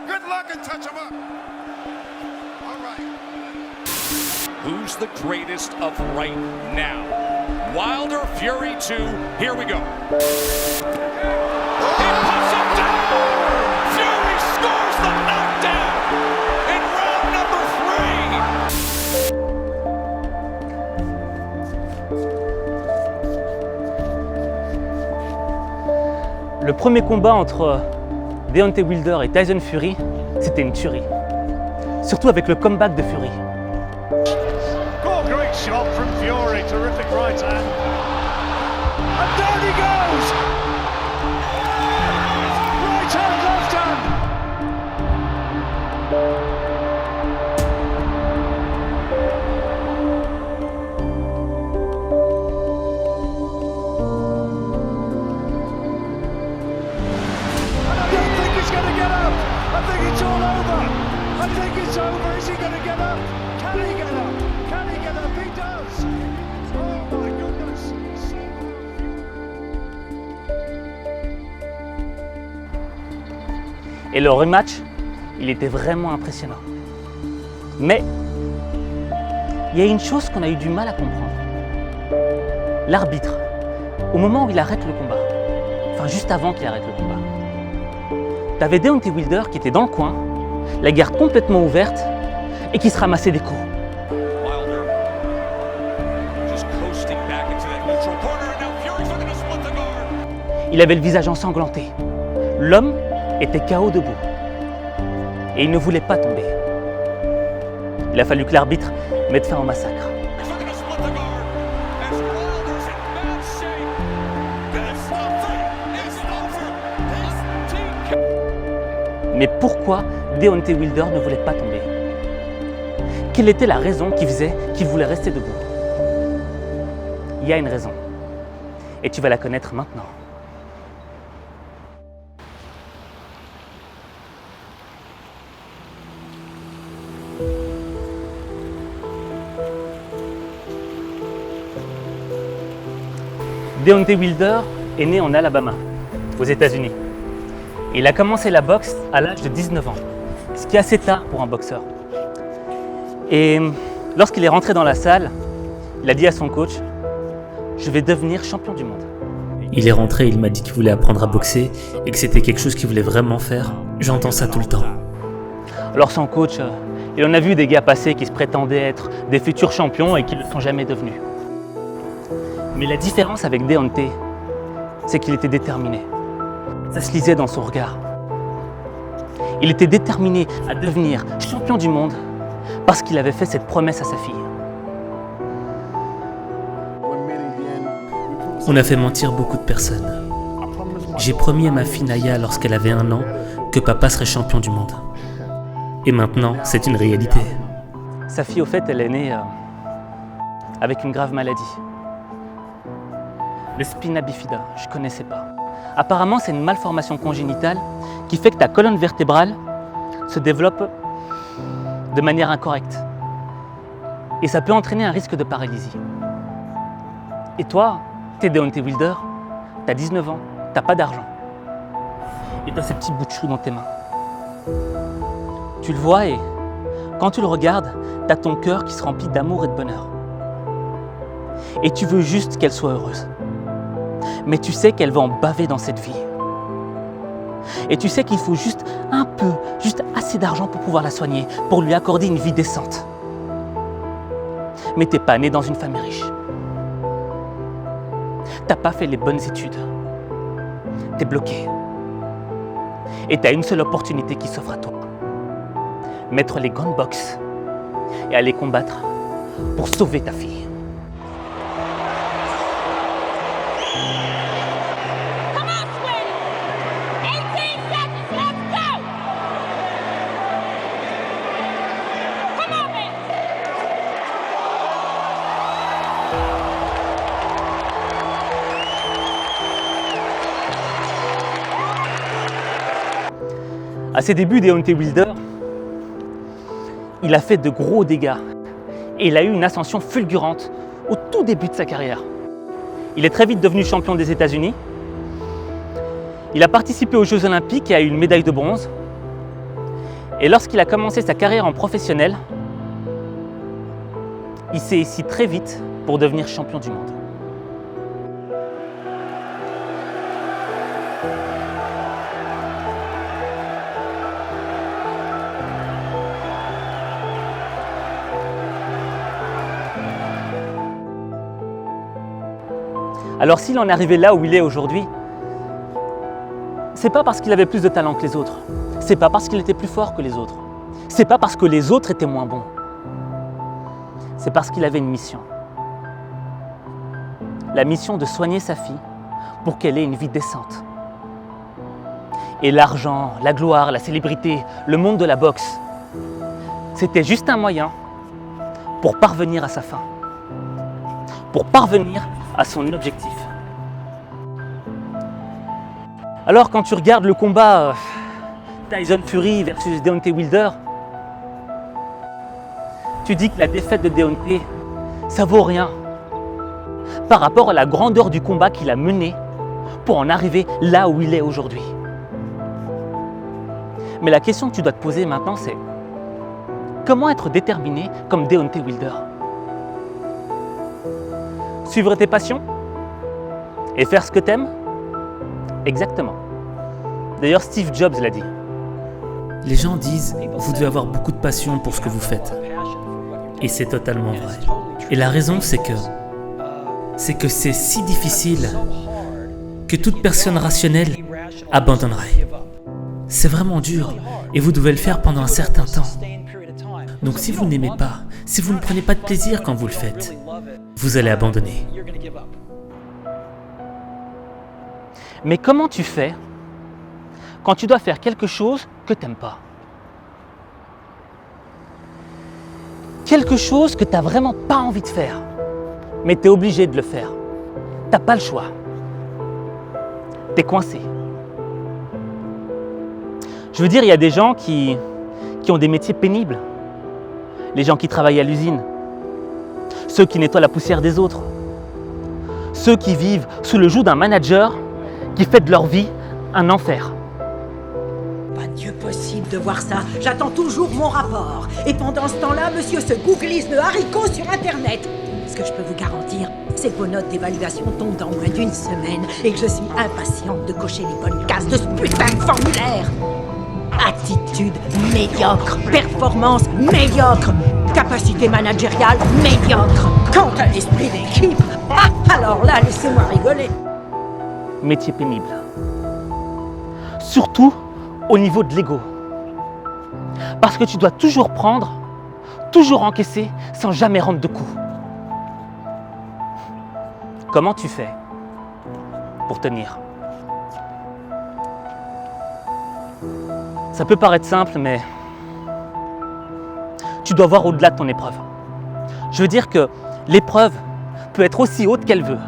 Good luck and touch him up. All right. Who's the greatest of right now? Wilder, Fury 2, here we go. He puts it down! Fury scores the knockdown in round number 3. Le premier combat entre Deontay Wilder et Tyson Fury, c'était une tuerie. Surtout avec le comeback de Fury. Oh, great shot from Fury, terrific right hand. And down he goes! Right hand, left hand! And I don't think he's going to get up! I think it's all over! I think it's over! Is he going to get up? Can he get up? Can he get up? He does! Oh my goodness! Et le rematch, il était vraiment impressionnant. Mais il y a une chose qu'on a eu du mal à comprendre. L'arbitre, au moment où il arrête le combat, enfin juste avant qu'il arrête le combat, t'avais Deontay Wilder qui était dans le coin, la garde complètement ouverte et qui se ramassait des coups. Wilder just coasting back into that neutral corner, and now Fury's looking to split the guard. Il avait le visage ensanglanté. L'homme était KO debout. Et il ne voulait pas tomber. Il a fallu que l'arbitre mette fin au massacre. He's looking to split the guard as Wilder's in bad shape. This is over. Mais pourquoi Deontay Wilder ne voulait pas tomber? Quelle était la raison qui faisait qu'il voulait rester debout? Il y a une raison. Et tu vas la connaître maintenant. Deontay Wilder est né en Alabama, aux États-Unis. Il a commencé la boxe à l'âge de 19 ans, ce qui est assez tard pour un boxeur. Et lorsqu'il est rentré dans la salle, il a dit à son coach « Je vais devenir champion du monde ». Il est rentré, il m'a dit qu'il voulait apprendre à boxer et que c'était quelque chose qu'il voulait vraiment faire. J'entends ça tout le temps. Alors son coach, il en a vu des gars passer qui se prétendaient être des futurs champions et qui ne le sont jamais devenus. Mais la différence avec Deontay, c'est qu'il était déterminé. Ça se lisait dans son regard. Il était déterminé à devenir champion du monde parce qu'il avait fait cette promesse à sa fille. On a fait mentir beaucoup de personnes. J'ai promis à ma fille Naya lorsqu'elle avait 1 an que papa serait champion du monde. Et maintenant, c'est une réalité. Sa fille, au fait, elle est née avec une grave maladie. Le spina bifida, je ne connaissais pas. Apparemment, c'est une malformation congénitale qui fait que ta colonne vertébrale se développe de manière incorrecte. Et ça peut entraîner un risque de paralysie. Et toi, t'es Deontay Wilder, t'as 19 ans, t'as pas d'argent. Et t'as ces petits bouts de chou dans tes mains. Tu le vois et quand tu le regardes, t'as ton cœur qui se remplit d'amour et de bonheur. Et tu veux juste qu'elle soit heureuse. Mais tu sais qu'elle va en baver dans cette vie. Et tu sais qu'il faut juste un peu, juste assez d'argent pour pouvoir la soigner, pour lui accorder une vie décente. Mais t'es pas né dans une famille riche. T'as pas fait les bonnes études. T'es bloqué. Et t'as une seule opportunité qui s'offre à toi. Mettre les gants de boxe et aller combattre pour sauver ta fille. À ses débuts, Deontay Wilder, il a fait de gros dégâts et il a eu une ascension fulgurante au tout début de sa carrière. Il est très vite devenu champion des États-Unis. Il a participé aux Jeux Olympiques et a eu une médaille de bronze. Et lorsqu'il a commencé sa carrière en professionnel, il s'est ici très vite pour devenir champion du monde. Alors s'il en est arrivé là où il est aujourd'hui, c'est pas parce qu'il avait plus de talent que les autres, c'est pas parce qu'il était plus fort que les autres, c'est pas parce que les autres étaient moins bons, c'est parce qu'il avait une mission. La mission de soigner sa fille pour qu'elle ait une vie décente. Et l'argent, la gloire, la célébrité, le monde de la boxe, c'était juste un moyen pour parvenir à sa fin, pour parvenir à son objectif. Alors quand tu regardes le combat Tyson Fury versus Deontay Wilder, tu dis que la défaite de Deontay, ça vaut rien par rapport à la grandeur du combat qu'il a mené pour en arriver là où il est aujourd'hui. Mais la question que tu dois te poser maintenant, c'est comment être déterminé comme Deontay Wilder? Suivre tes passions et faire ce que t'aimes? Exactement. D'ailleurs, Steve Jobs l'a dit. Les gens disent « Vous devez avoir beaucoup de passion pour ce que vous faites ». Et c'est totalement vrai. Et la raison, c'est que c'est si difficile que toute personne rationnelle abandonnerait. C'est vraiment dur et vous devez le faire pendant un certain temps. Donc si vous n'aimez pas, si vous ne prenez pas de plaisir quand vous le faites, vous allez abandonner. Mais comment tu fais quand tu dois faire quelque chose que tu n'aimes pas? Quelque chose que tu n'as vraiment pas envie de faire, mais tu es obligé de le faire. Tu n'as pas le choix. Tu es coincé. Je veux dire, il y a des gens qui ont des métiers pénibles. Les gens qui travaillent à l'usine, ceux qui nettoient la poussière des autres, ceux qui vivent sous le joug d'un manager qui fait de leur vie un enfer. Pas Dieu possible de voir ça. J'attends toujours mon rapport. Et pendant ce temps-là, monsieur se googlise le haricot sur Internet. Ce que je peux vous garantir, c'est que vos notes d'évaluation tombent dans moins d'une semaine et que je suis impatiente de cocher les bonnes cases de ce putain de formulaire. Attitude médiocre, performance médiocre, capacité managériale médiocre. Quant à l'esprit d'équipe, alors là, laissez-moi rigoler. Métier pénible. Surtout au niveau de l'ego. Parce que tu dois toujours prendre, toujours encaisser, sans jamais rendre de coups. Comment tu fais pour tenir? Ça peut paraître simple, mais tu dois voir au-delà de ton épreuve. Je veux dire que l'épreuve peut être aussi haute qu'elle veut,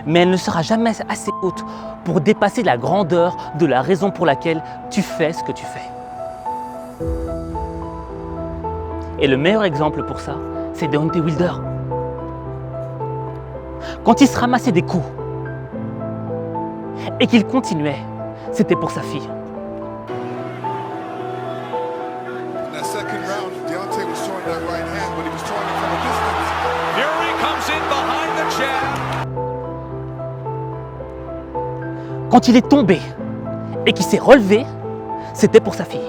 mais elle ne sera jamais assez haute pour dépasser la grandeur de la raison pour laquelle tu fais ce que tu fais. Et le meilleur exemple pour ça, c'est Deontay Wilder. Quand il se ramassait des coups et qu'il continuait, c'était pour sa fille. In that second round, Deontay was throwing that right hand, but he was throwing it from a distance. Fury comes in behind the jab. Quand il est tombé et qu'il s'est relevé, c'était pour sa fille.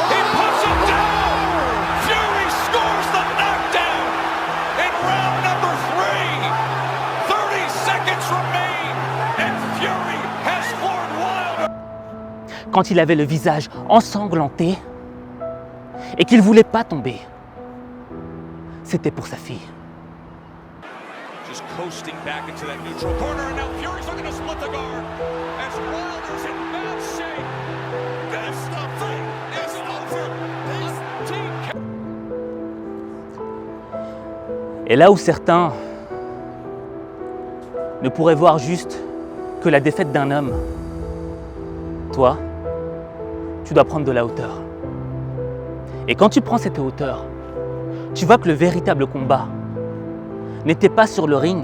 He puts him down. Fury scores the knockdown in round number 3. 30 seconds remain, and Fury has floored Wilder. Quand il avait le visage ensanglanté et qu'il ne voulait pas tomber, c'était pour sa fille. Just coasting back into that neutral corner, and now Fury's looking to split the guard as Wilder's in bad shape. This thing is over. This TK. Et là où certains ne pourraient voir juste que la défaite d'un homme, toi, tu dois prendre de la hauteur. Et quand tu prends cette hauteur, tu vois que le véritable combat n'était pas sur le ring,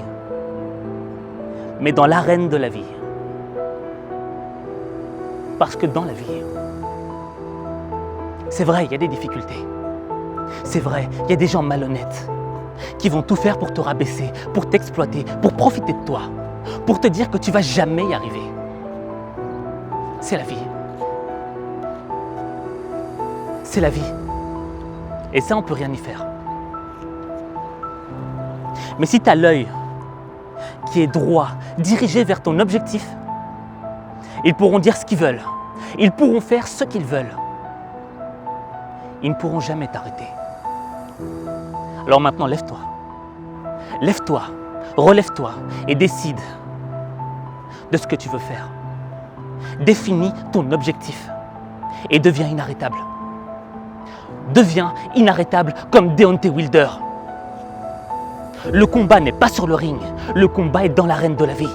mais dans l'arène de la vie. Parce que dans la vie, c'est vrai, il y a des difficultés. C'est vrai, il y a des gens malhonnêtes qui vont tout faire pour te rabaisser, pour t'exploiter, pour profiter de toi, pour te dire que tu vas jamais y arriver. C'est la vie. C'est la vie. Et ça, on peut rien y faire. Mais si tu as l'œil qui est droit, dirigé vers ton objectif, ils pourront dire ce qu'ils veulent. Ils pourront faire ce qu'ils veulent. Ils ne pourront jamais t'arrêter. Alors maintenant, lève-toi. Lève-toi, relève-toi et décide de ce que tu veux faire. Définis ton objectif et deviens inarrêtable. Deviens inarrêtable comme Deontay Wilder. Le combat n'est pas sur le ring, le combat est dans l'arène de la vie.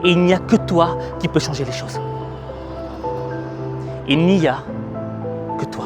Et il n'y a que toi qui peux changer les choses. Il n'y a que toi.